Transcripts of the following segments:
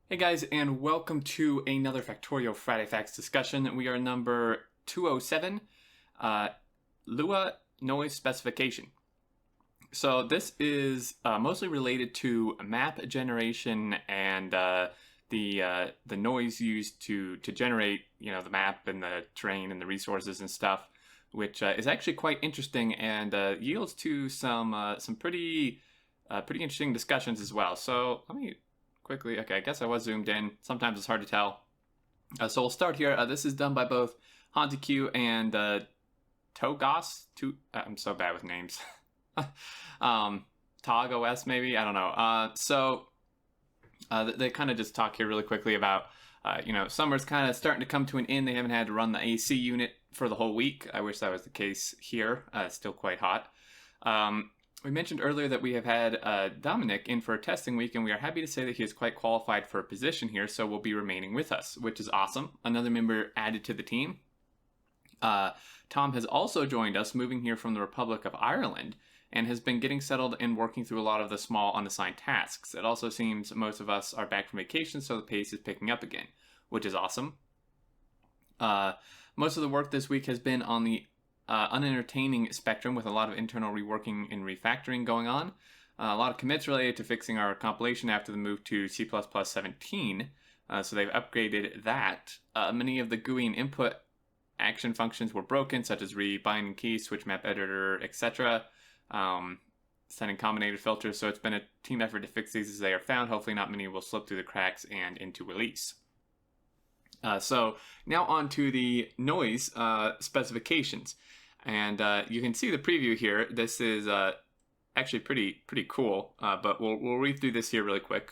Hey guys, and welcome to another Factorio Friday Facts discussion. We are number 207, Lua noise specification. So this is mostly related to map generation and the noise used to generate, the map and the terrain and the resources and stuff, which is actually quite interesting and yields to some pretty interesting discussions as well. So let me quickly. Okay, I guess I was zoomed in. Sometimes it's hard to tell. So we'll start here. This is done by both HantiQ and Togos. I'm so bad with names. TogOS maybe? I don't know. They kind of just talk here really quickly about, summer's kind of starting to come to an end. They haven't had to run the AC unit for the whole week. I wish that was the case here. It's still quite hot. We mentioned earlier that we have had Dominic in for a testing week, and we are happy to say that he is quite qualified for a position here, so will be remaining with us, which is awesome. Another member added to the team. Tom has also joined us, moving here from the Republic of Ireland, and has been getting settled and working through a lot of the small unassigned tasks. It also seems most of us are back from vacation, so the pace is picking up again, which is awesome. Most of the work this week has been on the unentertaining spectrum, with a lot of internal reworking and refactoring going on. A lot of commits related to fixing our compilation after the move to C++ 17. So they've upgraded that. Many of the GUI and input action functions were broken, such as rebinding keys, switch map editor, etc. Setting combinator filters. So it's been a team effort to fix these as they are found. Hopefully not many will slip through the cracks and into release. So now on to the noise specifications. And you can see the preview here. This is actually pretty cool, but we'll read through this here really quick.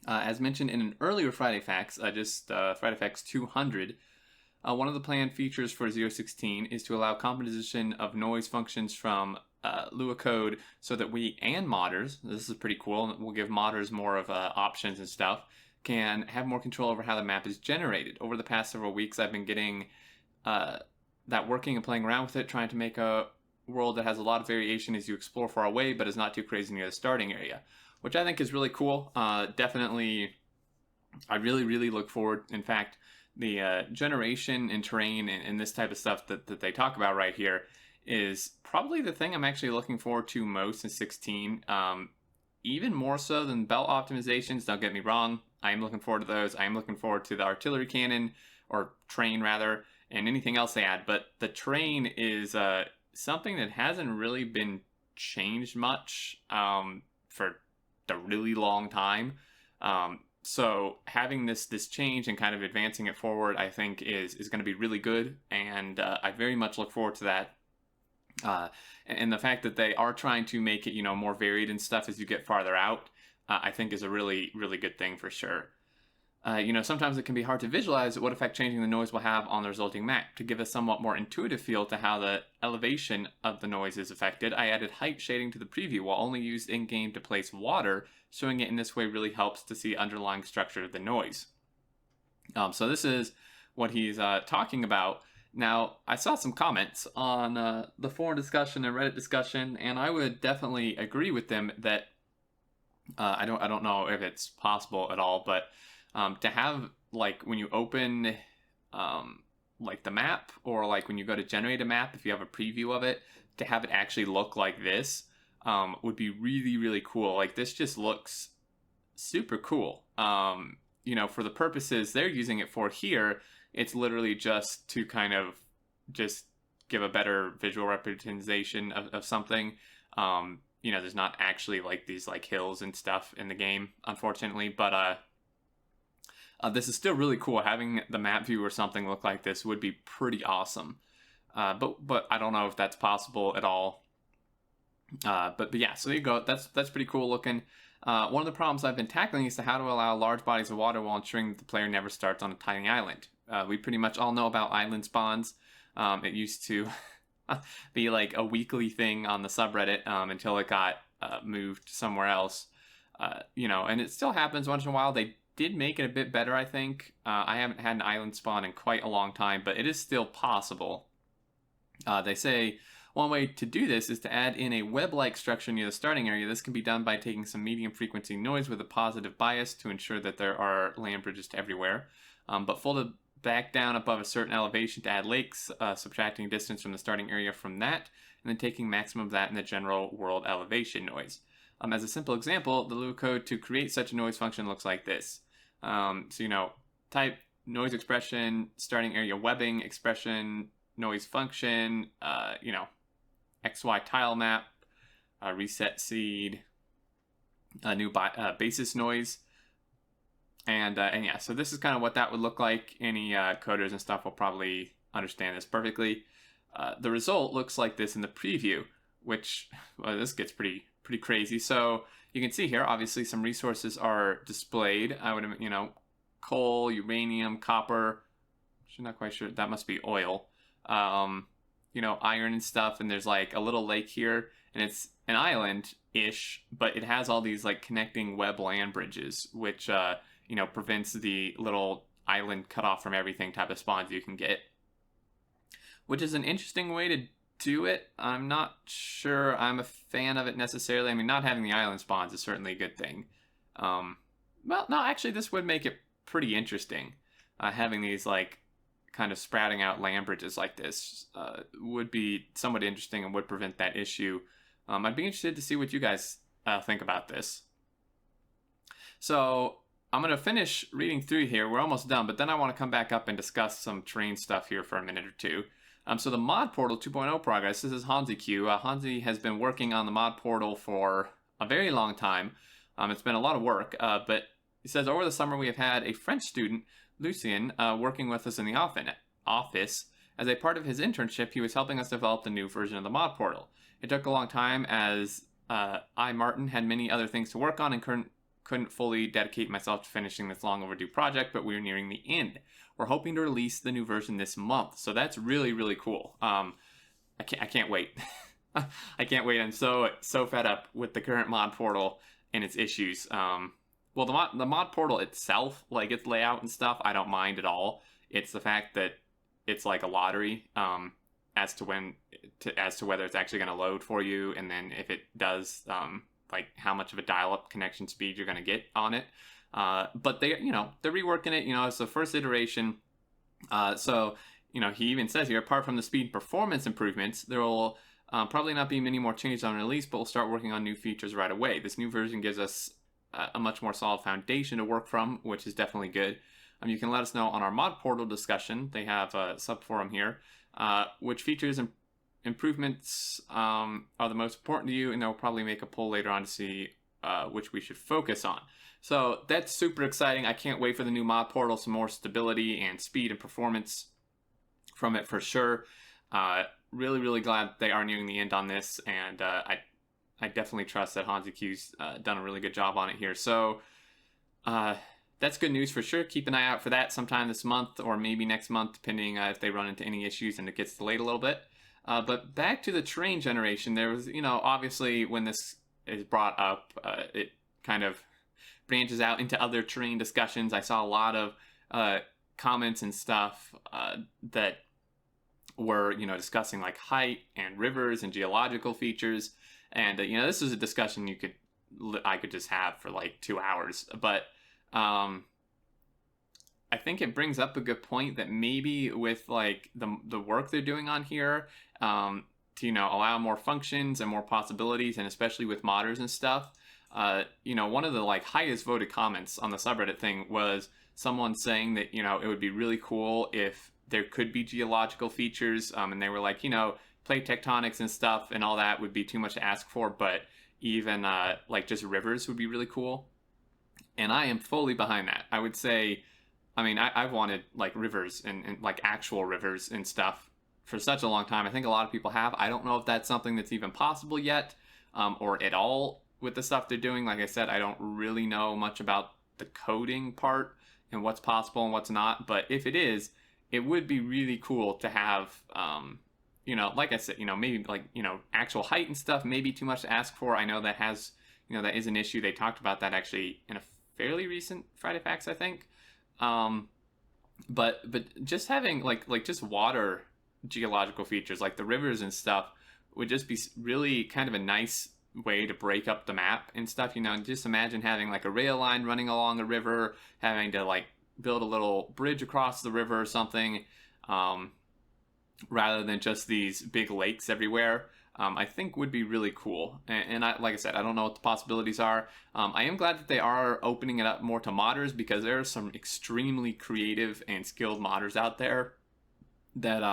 As mentioned in an earlier Friday Facts, Friday Facts 200, one of the planned features for 0.16 is to allow composition of noise functions from Lua code so that we and modders, this is pretty cool, we'll give modders more of options and stuff, can have more control over how the map is generated. Over the past several weeks, I've been getting that working and playing around with it, trying to make a world that has a lot of variation as you explore far away, but is not too crazy near the starting area, which I think is really cool. Definitely, I really look forward. In fact, the generation and terrain and this type of stuff that they talk about right here is probably the thing I'm actually looking forward to most in 16. Even more so than belt optimizations, don't get me wrong. I am looking forward to those. I am looking forward to the artillery cannon, or train rather, and anything else they add. But the train is something that hasn't really been changed much for a really long time. So having this change and kind of advancing it forward, I think is going to be really good, and I very much look forward to that. And the fact that they are trying to make it, more varied and stuff as you get farther out, I think is a really good thing for sure. Sometimes it can be hard to visualize what effect changing the noise will have on the resulting map. To give a somewhat more intuitive feel to how the elevation of the noise is affected, I added height shading to the preview while only used in-game to place water. Showing it in this way really helps to see underlying structure of the noise. So this is what he's talking about. Now, I saw some comments on the forum discussion and Reddit discussion, and I would definitely agree with them that I don't know if it's possible at all, but to have, like, when you open like the map, or like when you go to generate a map, if you have a preview of it, to have it actually look like this would be really cool. Like, this just looks super cool. For the purposes they're using it for here, it's literally just to kind of just give a better visual representation of something. There's not actually like these like hills and stuff in the game, unfortunately, but this is still really cool. Having the map view or something look like this would be pretty awesome. But I don't know if that's possible at all. But yeah, so there you go. That's pretty cool looking. One of the problems I've been tackling is how to allow large bodies of water while ensuring that the player never starts on a tiny island. We pretty much all know about island spawns. It used to be like a weekly thing on the subreddit until it got moved somewhere else. And it still happens once in a while. They did make it a bit better, I think. I haven't had an island spawn in quite a long time, but it is still possible. They say One way to do this is to add in a web-like structure near the starting area. This can be done by taking some medium frequency noise with a positive bias to ensure that there are land bridges to everywhere. But fold it back down above a certain elevation to add lakes, subtracting distance from the starting area from that, and then taking maximum of that in the general world elevation noise. As a simple example, the Lua code to create such a noise function looks like this. Type noise expression, starting area webbing, expression, noise function, XY tile map, reset seed, a new basis noise. And yeah, so this is kind of what that would look like. Any coders and stuff will probably understand this perfectly. The result looks like this in the preview, which, this gets pretty crazy. So you can see here, obviously some resources are displayed. I would, coal, uranium, copper. I'm not quite sure. That must be oil. Iron and stuff. And there's like a little lake here, and it's an island-ish, but it has all these like connecting web land bridges, which prevents the little island cut off from everything type of spawns you can get, which is an interesting way to do it. I'm not sure I'm a fan of it necessarily. I mean, not having the island spawns is certainly a good thing. Well, no, actually, this would make it pretty interesting. Having these like kind of sprouting out land bridges like this would be somewhat interesting and would prevent that issue. I'd be interested to see what you guys think about this. So I'm going to finish reading through here. We're almost done, but then I want to come back up and discuss some terrain stuff here for a minute or two. So the mod portal 2.0 progress, this is HanziQ. Hanzi has been working on the mod portal for a very long time. It's been a lot of work, but it says over the summer we have had a French student, Lucien, working with us in the office. As a part of his internship, he was helping us develop the new version of the mod portal. It took a long time as Martin, had many other things to work on and couldn't fully dedicate myself to finishing this long overdue project, but we're nearing the end. We're hoping to release the new version this month, so that's really, really cool. I can't wait. I can't wait. I'm so fed up with the current mod portal and its issues. Well, the mod portal itself, like its layout and stuff, I don't mind at all. It's the fact that it's like a lottery as to whether it's actually going to load for you, and then if it does, like how much of a dial-up connection speed you're going to get on it. But they're reworking it. It's the first iteration. So he even says here, apart from the speed and performance improvements, there will probably not be many more changes on release, but we'll start working on new features right away. This new version gives us a much more solid foundation to work from, which is definitely good. You can let us know on our mod portal discussion. They have a subforum here, which features and improvements are the most important to you, and they'll probably make a poll later on to see which we should focus on. So that's super exciting. I can't wait for the new mod portal, some more stability and speed and performance from it for sure. Really, really glad they are nearing the end on this, and I definitely trust that HanziQ's done a really good job on it here. So that's good news for sure. Keep an eye out for that sometime this month or maybe next month, depending if they run into any issues and it gets delayed a little bit. But back to the terrain generation, there was, obviously when this is brought up, it kind of branches out into other terrain discussions. I saw a lot of comments and stuff that were, discussing like height and rivers and geological features. And, this is a discussion I could just have for like 2 hours. But I think it brings up a good point that maybe with like the work they're doing on here, to allow more functions and more possibilities, and especially with modders and stuff, one of the like highest voted comments on the subreddit thing was someone saying that it would be really cool if there could be geological features, and they were like, plate tectonics and stuff and all that would be too much to ask for, but even like just rivers would be really cool. And I am fully behind that. I would say, I've wanted like rivers and like actual rivers and stuff for such a long time. I think a lot of people have. I don't know if that's something that's even possible yet, or at all with the stuff they're doing. Like I said, I don't really know much about the coding part and what's possible and what's not. But if it is, it would be really cool to have, like I said, maybe like, actual height and stuff may be too much to ask for. I know that has, that is an issue. They talked about that actually in a fairly recent Friday Facts, I think. But just having like just water geological features like the rivers and stuff would just be really kind of a nice way to break up the map and stuff. You know, just imagine having like a rail line running along a river, having to like build a little bridge across the river or something, rather than just these big lakes everywhere. I think would be really cool. And like I said, I don't know what the possibilities are. I am glad that they are opening it up more to modders, because there are some extremely creative and skilled modders out there that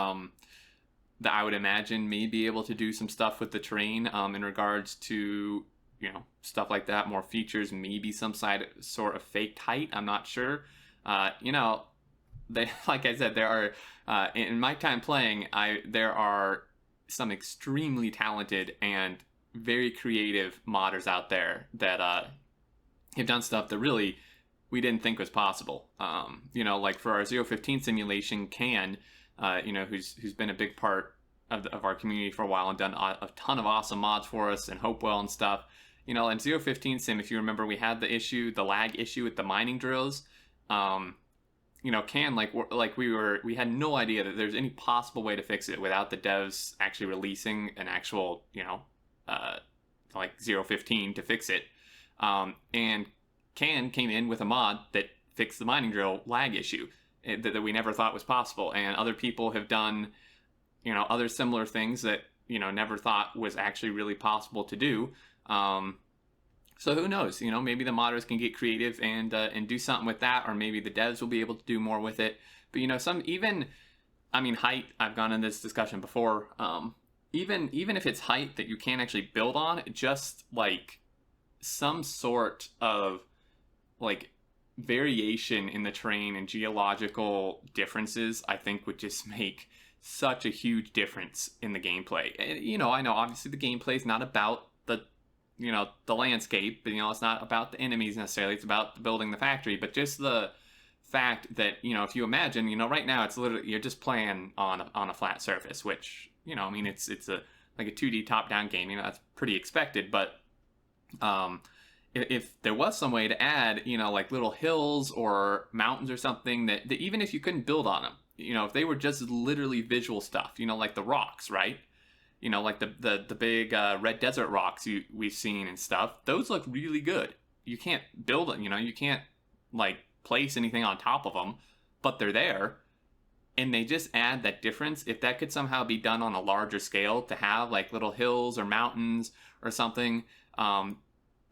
that I would imagine may be able to do some stuff with the terrain in regards to, you know, stuff like that, more features, maybe some sort of faked height. I'm not sure. You know, they, like I said, there are in my time playing, there are some extremely talented and very creative modders out there that have done stuff that really we didn't think was possible. You know, like for our 015 simulation, you know, who's been a big part of our community for a while and done a ton of awesome mods for us, and Hopewell and stuff. You know, in 015 sim, if you remember, we had the lag issue with the mining drills. You know, we had no idea that there's any possible way to fix it without the devs actually releasing an actual, you know, like 015 to fix it. And came in with a mod that fixed the mining drill lag issue that we never thought was possible. And other people have done, you know, other similar things that, you know, never thought was actually really possible to do. So who knows? You know, maybe the modders can get creative and do something with that, or maybe the devs will be able to do more with it. But you know, height. I've gone in this discussion before. Even if it's height that you can't actually build on, just like some sort of like variation in the terrain and geological differences, I think would just make such a huge difference in the gameplay. And, you know, I know obviously the gameplay is not about the landscape, but, you know, it's not about the enemies necessarily, it's about building the factory. But just the fact that, you know, if you imagine, you know, right now it's literally, you're just playing on a flat surface, which, you know, I mean, it's like a 2D top-down game, you know, that's pretty expected. But if there was some way to add, you know, like little hills or mountains or something that even if you couldn't build on them, you know, if they were just literally visual stuff, you know, like the rocks, right? You know, like the big red desert rocks we've seen and stuff. Those look really good. You can't build them, you know, you can't like place anything on top of them, but they're there. And they just add that difference. If that could somehow be done on a larger scale, to have like little hills or mountains or something,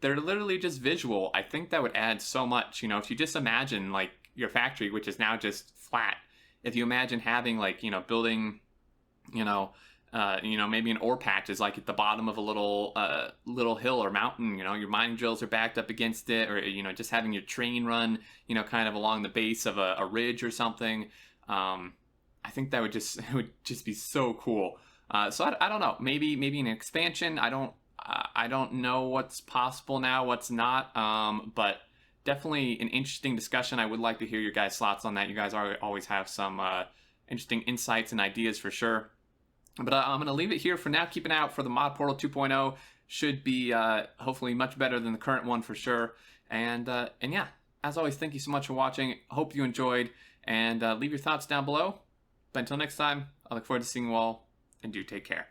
they're literally just visual. I think that would add so much. You know, if you just imagine like your factory, which is now just flat, if you imagine having like, you know, building, you know, maybe an ore patch is like at the bottom of a little hill or mountain, you know, your mining drills are backed up against it, or, you know, just having your train run, you know, kind of along the base of a ridge or something. I think that would just be so cool. So I don't know, maybe an expansion. I don't know what's possible now, what's not, but definitely an interesting discussion. I would like to hear your guys' thoughts on that. You guys always have some interesting insights and ideas for sure. But I'm going to leave it here for now. Keep an eye out for the Mod Portal 2.0. Should be hopefully much better than the current one for sure. And yeah, as always, thank you so much for watching. Hope you enjoyed, and leave your thoughts down below. But until next time, I look forward to seeing you all, and do take care.